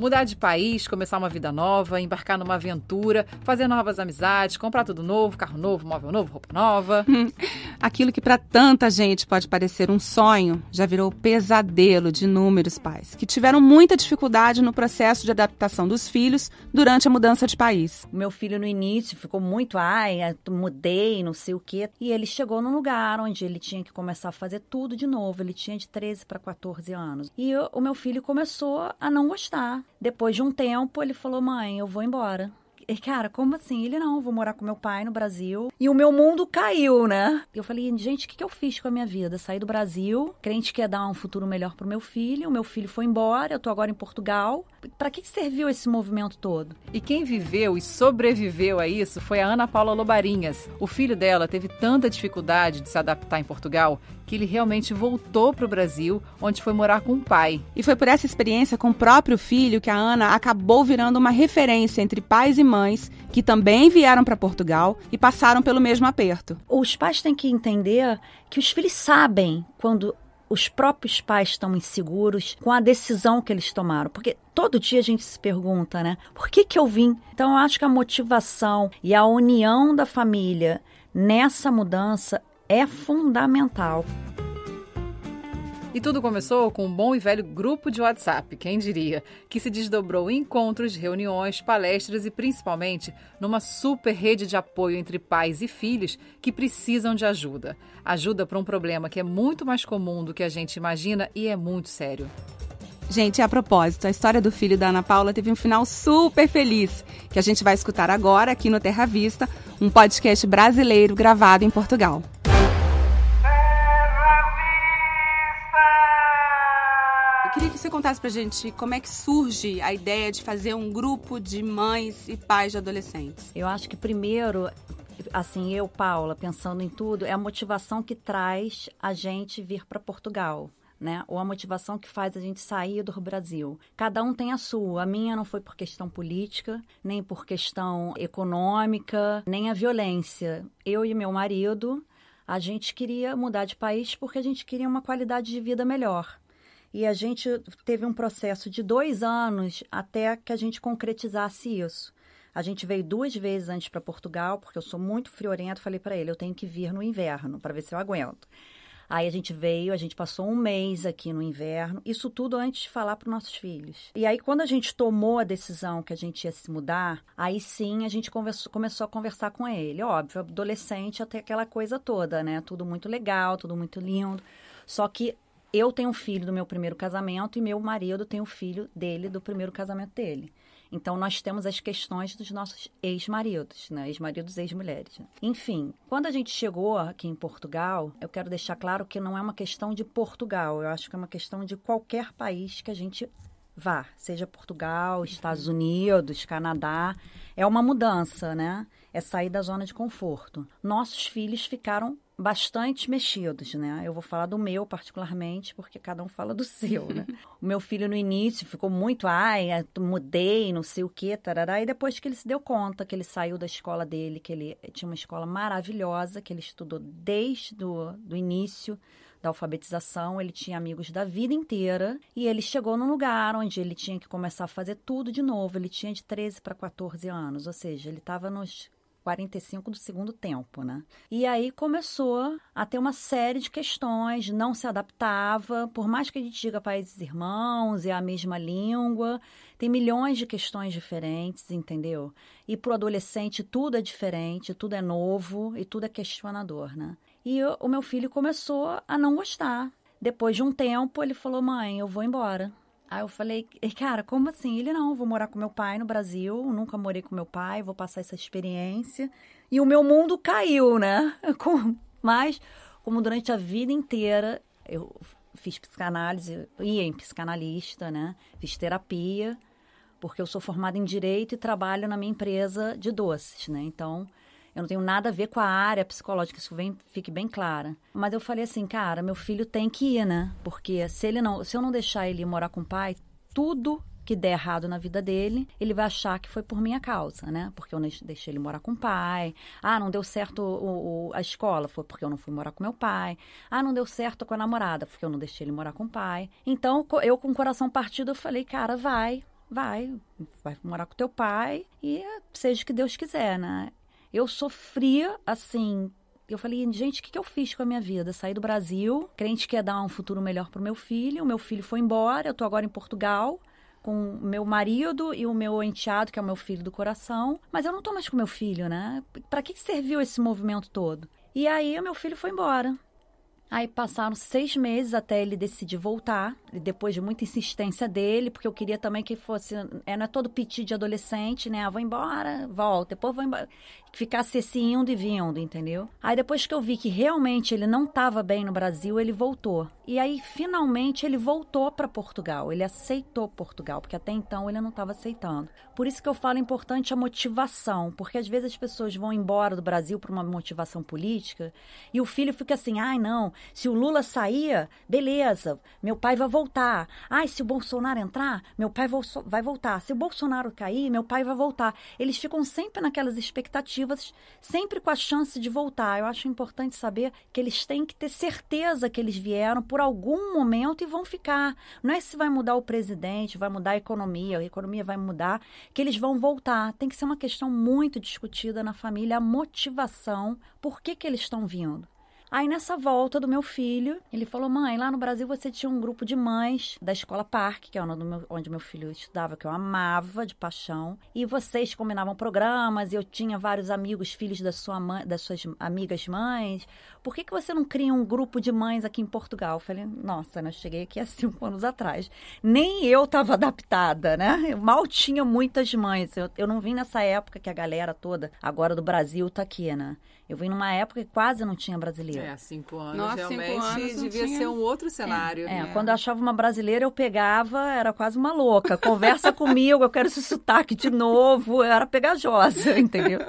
Mudar de país, começar uma vida nova, embarcar numa aventura, fazer novas amizades, comprar tudo novo, carro novo, móvel novo, roupa nova. Aquilo que para tanta gente pode parecer um sonho, já virou pesadelo de inúmeros pais, que tiveram muita dificuldade no processo de adaptação dos filhos durante a mudança de país. O meu filho no início ficou muito, mudei, não sei o quê. E ele chegou num lugar onde ele tinha que começar a fazer tudo de novo. Ele tinha de 13 para 14 anos. E o meu filho começou a não gostar. Depois de um tempo, ele falou, mãe, eu vou embora. E, cara, como assim? Ele, não, vou morar com meu pai no Brasil. E o meu mundo caiu, né? Eu falei, gente, o que eu fiz com a minha vida? Saí do Brasil, crente que ia dar um futuro melhor pro meu filho. O meu filho foi embora, eu tô agora em Portugal. Pra que serviu esse movimento todo? E quem viveu e sobreviveu a isso foi a Ana Paula Lobarinhas. O filho dela teve tanta dificuldade de se adaptar em Portugal que ele realmente voltou para o Brasil, onde foi morar com o pai. E foi por essa experiência com o próprio filho que a Ana acabou virando uma referência entre pais e mães que também vieram para Portugal e passaram pelo mesmo aperto. Os pais têm que entender que os filhos sabem quando os próprios pais estão inseguros com a decisão que eles tomaram. Porque todo dia a gente se pergunta, né? Por que eu vim? Então, eu acho que a motivação e a união da família nessa mudança é fundamental. E tudo começou com um bom e velho grupo de WhatsApp, quem diria, que se desdobrou em encontros, reuniões, palestras e principalmente numa super rede de apoio entre pais e filhos que precisam de ajuda. Ajuda para um problema que é muito mais comum do que a gente imagina e é muito sério. Gente, a propósito, a história do filho da Ana Paula teve um final super feliz, que a gente vai escutar agora aqui no Terra Vista, um podcast brasileiro gravado em Portugal. Eu queria que você contasse pra gente como é que surge a ideia de fazer um grupo de mães e pais de adolescentes. Eu acho que primeiro, assim, eu, Paula, pensando em tudo, é a motivação que traz a gente vir para Portugal, né? Ou a motivação que faz a gente sair do Brasil. Cada um tem a sua. A minha não foi por questão política, nem por questão econômica, nem a violência. Eu e meu marido, a gente queria mudar de país porque a gente queria uma qualidade de vida melhor. E a gente teve um processo de 2 anos até que a gente concretizasse isso. A gente veio 2 vezes antes para Portugal, porque eu sou muito friorento. Falei para ele, eu tenho que vir no inverno para ver se eu aguento. Aí a gente veio, a gente passou 1 mês aqui no inverno. Isso tudo antes de falar para os nossos filhos. E aí, quando a gente tomou a decisão que a gente ia se mudar, aí sim a gente começou a conversar com ele. Óbvio, adolescente até aquela coisa toda, né? Tudo muito legal, tudo muito lindo. Só que eu tenho um filho do meu primeiro casamento e meu marido tem um filho dele do primeiro casamento dele. Então, nós temos as questões dos nossos ex-maridos, né? Ex-maridos, ex-mulheres. Né? Enfim, quando a gente chegou aqui em Portugal, eu quero deixar claro que não é uma questão de Portugal. Eu acho que é uma questão de qualquer país que a gente vá. Seja Portugal, Estados Unidos, Canadá. É uma mudança, né? É sair da zona de conforto. Nossos filhos ficaram bastante mexidos, né? Eu vou falar do meu particularmente, porque cada um fala do seu, né? O meu filho no início ficou muito, mudei, não sei o quê, tarará, e depois que ele se deu conta que ele saiu da escola dele, que ele tinha uma escola maravilhosa, que ele estudou desde do início da alfabetização, ele tinha amigos da vida inteira, e ele chegou num lugar onde ele tinha que começar a fazer tudo de novo. Ele tinha de 13 para 14 anos, ou seja, ele estava nos 45 do segundo tempo, né? E aí começou a ter uma série de questões, não se adaptava, por mais que a gente diga países irmãos, é a mesma língua, tem milhões de questões diferentes, entendeu? E pro adolescente tudo é diferente, tudo é novo e tudo é questionador, né? E o meu filho começou a não gostar. Depois de um tempo, ele falou, mãe, eu vou embora. Aí eu falei, cara, como assim? Ele, não, vou morar com meu pai no Brasil, nunca morei com meu pai, vou passar essa experiência. E o meu mundo caiu, né? Mas, como durante a vida inteira, eu fiz psicanálise, ia em psicanalista, né? Fiz terapia, porque eu sou formada em Direito e trabalho na minha empresa de doces, né? Então, eu não tenho nada a ver com a área psicológica, isso fique bem clara. Mas eu falei assim, cara, meu filho tem que ir, né? Porque se eu não deixar ele ir morar com o pai, tudo que der errado na vida dele, ele vai achar que foi por minha causa, né? Porque eu deixei ele morar com o pai. Não deu certo a escola, foi porque eu não fui morar com meu pai. Não deu certo com a namorada, porque eu não deixei ele morar com o pai. Então, eu com o coração partido, eu falei, cara, vai vai morar com teu pai e seja o que Deus quiser, né? Eu sofria, assim... Eu falei, gente, o que eu fiz com a minha vida? Saí do Brasil, crente que ia dar um futuro melhor pro meu filho. O meu filho foi embora, eu tô agora em Portugal com o meu marido e o meu enteado, que é o meu filho do coração. Mas eu não tô mais com meu filho, né? Pra que serviu esse movimento todo? E aí, o meu filho foi embora. Aí passaram 6 meses até ele decidir voltar, e depois de muita insistência dele, porque eu queria também que fosse, não é todo piti de adolescente, né? Vou embora, volta, depois vou embora. Que ficasse esse indo e vindo, entendeu? Aí depois que eu vi que realmente ele não estava bem no Brasil, ele voltou. E aí, finalmente, ele voltou para Portugal. Ele aceitou Portugal, porque até então ele não estava aceitando. Por isso que eu falo importante a motivação, porque às vezes as pessoas vão embora do Brasil por uma motivação política, e o filho fica assim, ai não, se o Lula sair, beleza, meu pai vai voltar. Ai, se o Bolsonaro entrar, meu pai vai voltar. Se o Bolsonaro cair, meu pai vai voltar. Eles ficam sempre naquelas expectativas, sempre com a chance de voltar. Eu acho importante saber que eles têm que ter certeza que eles vieram por algum momento e vão ficar. Não é se vai mudar o presidente, vai mudar a economia vai mudar, que eles vão voltar. Tem que ser uma questão muito discutida na família, a motivação, por que eles estão vindo. Aí, nessa volta do meu filho, ele falou, mãe, lá no Brasil você tinha um grupo de mães da Escola Parque, que é onde meu filho estudava, que eu amava de paixão, e vocês combinavam programas, e eu tinha vários amigos, filhos das suas amigas mães. Por que você não cria um grupo de mães aqui em Portugal? Eu falei, nossa, né, eu cheguei aqui há 5 anos atrás. Nem eu estava adaptada, né? Eu mal tinha muitas mães. Eu não vim nessa época que a galera toda, agora do Brasil, tá aqui, né? Eu vim numa época que quase não tinha brasileiro. 5 anos, Nossa, realmente 5 anos devia ser um outro cenário. Quando eu achava uma brasileira, eu pegava, era quase uma louca. Conversa comigo, eu quero esse sotaque de novo. Eu era pegajosa, entendeu?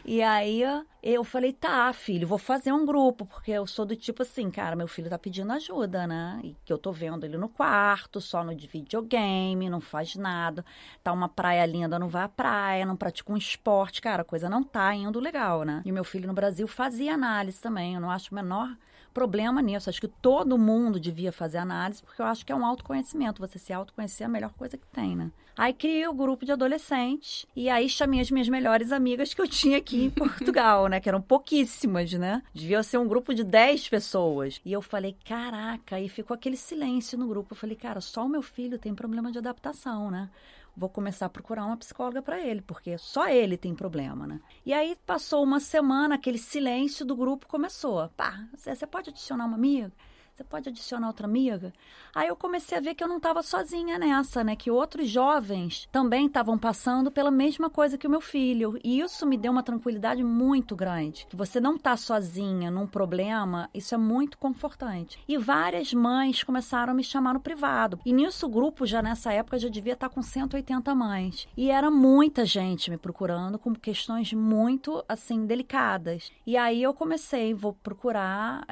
E aí eu falei, tá, filho, vou fazer um grupo, porque eu sou do tipo assim, cara, meu filho tá pedindo ajuda, né? E que eu tô vendo ele no quarto, só no videogame, não faz nada. Tá uma praia linda, não vai à praia, não pratica um esporte. Cara, a coisa não tá indo legal, né? E meu filho no Brasil fazia análise também, eu não acho o menor problema nisso. Acho que todo mundo devia fazer análise, porque eu acho que é um autoconhecimento. Você se autoconhecer é a melhor coisa que tem, né? Aí criei o grupo de adolescentes e aí chamei as minhas melhores amigas que eu tinha aqui em Portugal, né? Que eram pouquíssimas, né? Devia ser um grupo de 10 pessoas. E eu falei, caraca, e ficou aquele silêncio no grupo. Eu falei, cara, só o meu filho tem problema de adaptação, né? Vou começar a procurar uma psicóloga para ele, porque só ele tem problema, né? E aí passou uma semana, aquele silêncio do grupo começou. Pá, você pode adicionar uma amiga? Você pode adicionar outra amiga? Aí eu comecei a ver que eu não estava sozinha nessa, né? Que outros jovens também estavam passando pela mesma coisa que o meu filho. E isso me deu uma tranquilidade muito grande. Que você não tá sozinha num problema, isso é muito confortante. E várias mães começaram a me chamar no privado. E nisso o grupo, já nessa época, já devia estar com 180 mães. E era muita gente me procurando com questões muito, assim, delicadas. E aí eu comecei, vou procurar...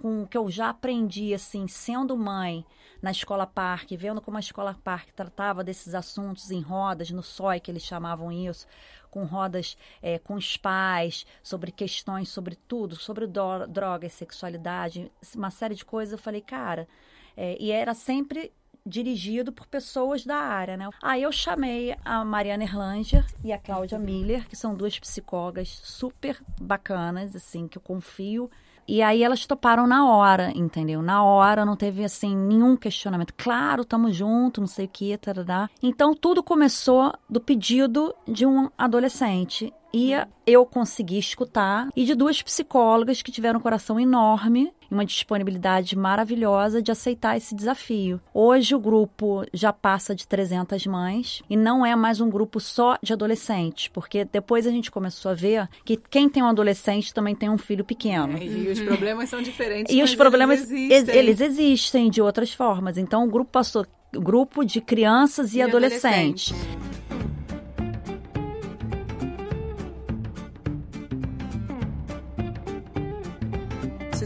com o que eu já aprendi, assim, sendo mãe na Escola Parque, vendo como a Escola Parque tratava desses assuntos em rodas, no SOI, que eles chamavam isso, com rodas com os pais, sobre questões, sobre tudo, sobre drogas, sexualidade, uma série de coisas. Eu falei, cara, e era sempre dirigido por pessoas da área, né? Aí eu chamei a Mariana Erlanger e a Cláudia Miller, que são 2 psicólogas super bacanas, assim, que eu confio. E aí elas toparam na hora, entendeu? Na hora, não teve, assim, nenhum questionamento. Claro, tamo junto, não sei o que, tarará. Então, tudo começou do pedido de um adolescente. E eu consegui escutar. E de 2 psicólogas que tiveram um coração enorme e uma disponibilidade maravilhosa de aceitar esse desafio. Hoje o grupo já passa de 300 mães e não é mais um grupo só de adolescentes, porque depois a gente começou a ver que quem tem um adolescente também tem um filho pequeno. E os problemas são diferentes, e os problemas eles existem de outras formas. Então o grupo passou grupo de crianças e adolescentes.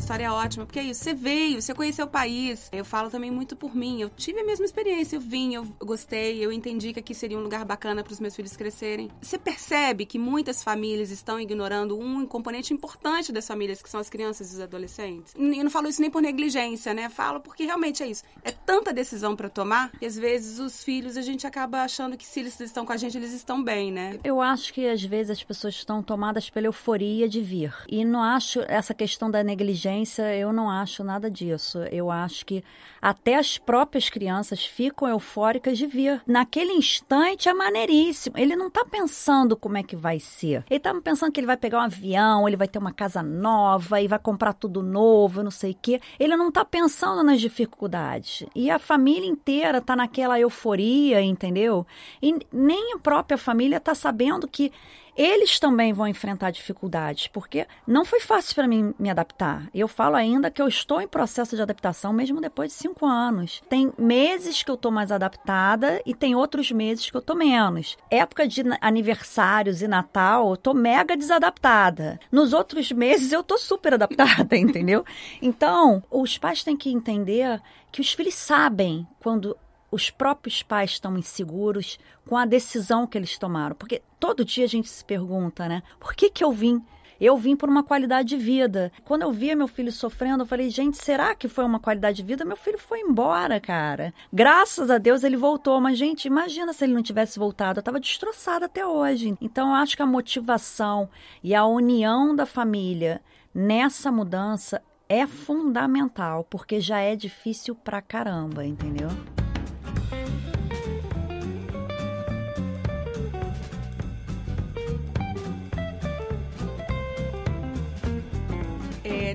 história é ótima, porque é isso, você veio, você conheceu o país. Eu falo também muito por mim, eu tive a mesma experiência, eu vim, eu gostei, eu entendi que aqui seria um lugar bacana para os meus filhos crescerem. Você percebe que muitas famílias estão ignorando um componente importante das famílias, que são as crianças e os adolescentes? E eu não falo isso nem por negligência, né? Falo porque realmente é isso. É tanta decisão para tomar, que às vezes os filhos, a gente acaba achando que se eles estão com a gente, eles estão bem, né? Eu acho que às vezes as pessoas estão tomadas pela euforia de vir. E não acho essa questão da negligência, eu não acho nada disso. Eu acho que até as próprias crianças ficam eufóricas de vir. Naquele instante é maneiríssimo. Ele não está pensando como é que vai ser. Ele está pensando que ele vai pegar um avião, ele vai ter uma casa nova e vai comprar tudo novo, não sei o quê. Ele não está pensando nas dificuldades. E a família inteira está naquela euforia, entendeu? E nem a própria família está sabendo que eles também vão enfrentar dificuldades, porque não foi fácil para mim me adaptar. Eu falo ainda que eu estou em processo de adaptação mesmo depois de 5 anos. Tem meses que eu estou mais adaptada e tem outros meses que eu estou menos. Época de aniversários e Natal, eu estou mega desadaptada. Nos outros meses eu estou super adaptada, entendeu? Então, os pais têm que entender que os filhos sabem quando os próprios pais estão inseguros com a decisão que eles tomaram. Porque todo dia a gente se pergunta, né? Por que eu vim? Eu vim por uma qualidade de vida. Quando eu via meu filho sofrendo, eu falei, gente, será que foi uma qualidade de vida? Meu filho foi embora, cara. Graças a Deus ele voltou. Mas, gente, imagina se ele não tivesse voltado. Eu estava destroçada até hoje. Então, eu acho que a motivação e a união da família nessa mudança é fundamental. Porque já é difícil pra caramba, entendeu?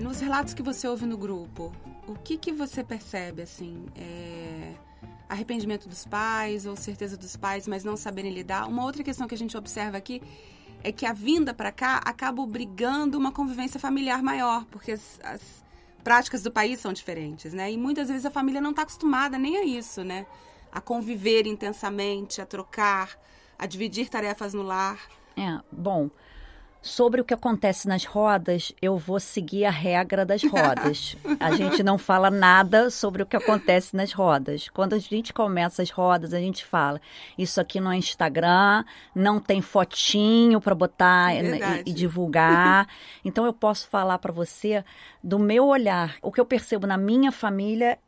Nos relatos que você ouve no grupo, o que você percebe, assim? Arrependimento dos pais ou certeza dos pais, mas não saberem lidar? Uma outra questão que a gente observa aqui é que a vinda para cá acaba obrigando uma convivência familiar maior, porque as práticas do país são diferentes, né? E muitas vezes a família não está acostumada nem a isso, né? A conviver intensamente, a trocar, a dividir tarefas no lar. Bom... Sobre o que acontece nas rodas, eu vou seguir a regra das rodas. A gente não fala nada sobre o que acontece nas rodas. Quando a gente começa as rodas, a gente fala, isso aqui não é Instagram, não tem fotinho para botar e divulgar. Então, eu posso falar para você do meu olhar. O que eu percebo na minha família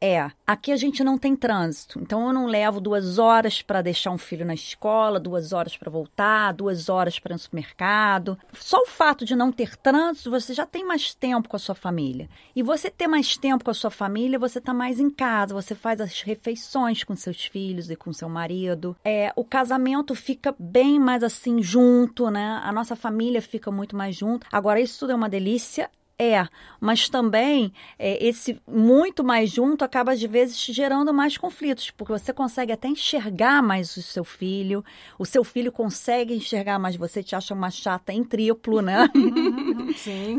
aqui a gente não tem trânsito. Então, eu não levo 2 horas para deixar um filho na escola, 2 horas para voltar, 2 horas para ir no supermercado. Só o fato de não ter trânsito, você já tem mais tempo com a sua família. E você ter mais tempo com a sua família, você está mais em casa, você faz as refeições com seus filhos e com seu marido. O casamento fica bem mais assim junto, né? A nossa família fica muito mais junto. Agora, isso tudo é uma delícia? Mas também esse muito mais junto acaba às vezes gerando mais conflitos, porque você consegue até enxergar mais o seu filho consegue enxergar mais você, te acha uma chata em triplo, né? Sim.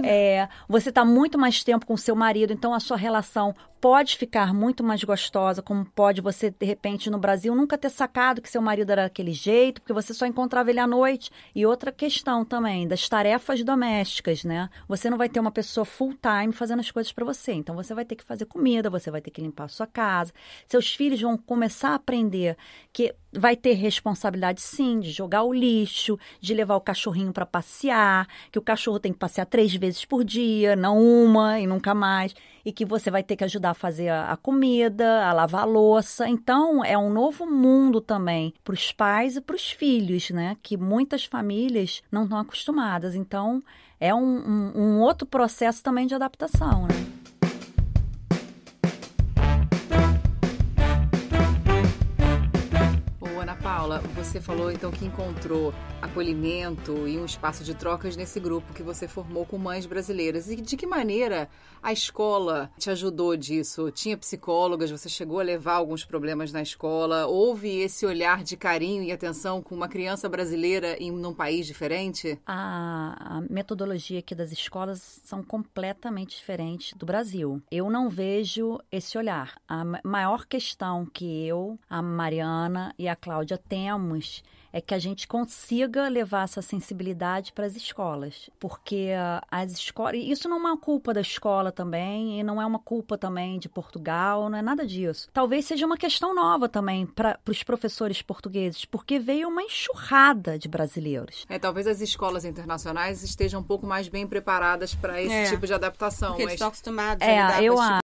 Você está muito mais tempo com o seu marido, então a sua relação pode ficar muito mais gostosa, como pode você, de repente, no Brasil, nunca ter sacado que seu marido era daquele jeito, porque você só encontrava ele à noite. E outra questão também, das tarefas domésticas, né? Você não vai ter uma pessoa full time fazendo as coisas para você. Então, você vai ter que fazer comida, você vai ter que limpar a sua casa. Seus filhos vão começar a aprender que vai ter responsabilidade, sim, de jogar o lixo, de levar o cachorrinho para passear, que o cachorro tem que passear 3 vezes por dia, não uma e nunca mais, e que você vai ter que ajudar a fazer a comida, a lavar a louça. Então, é um novo mundo também para os pais e para os filhos, né? Que muitas famílias não estão acostumadas. Então, é um outro processo também de adaptação, né? Paula, você falou então que encontrou acolhimento e um espaço de trocas nesse grupo que você formou com mães brasileiras. E de que maneira a escola te ajudou disso? Tinha psicólogas? Você chegou a levar alguns problemas na escola? Houve esse olhar de carinho e atenção com uma criança brasileira num país diferente? A metodologia aqui das escolas são completamente diferentes do Brasil. Eu não vejo esse olhar. A maior questão que eu, a Mariana e a Cláudia temos queremos é que a gente consiga levar essa sensibilidade para as escolas, porque as escolas, isso não é uma culpa da escola também, e não é uma culpa também de Portugal, não é nada disso. Talvez seja uma questão nova também para os professores portugueses, porque veio uma enxurrada de brasileiros. Talvez as escolas internacionais estejam um pouco mais bem preparadas para esse tipo de adaptação. Porque eles estão acostumados a lidar com esse tipo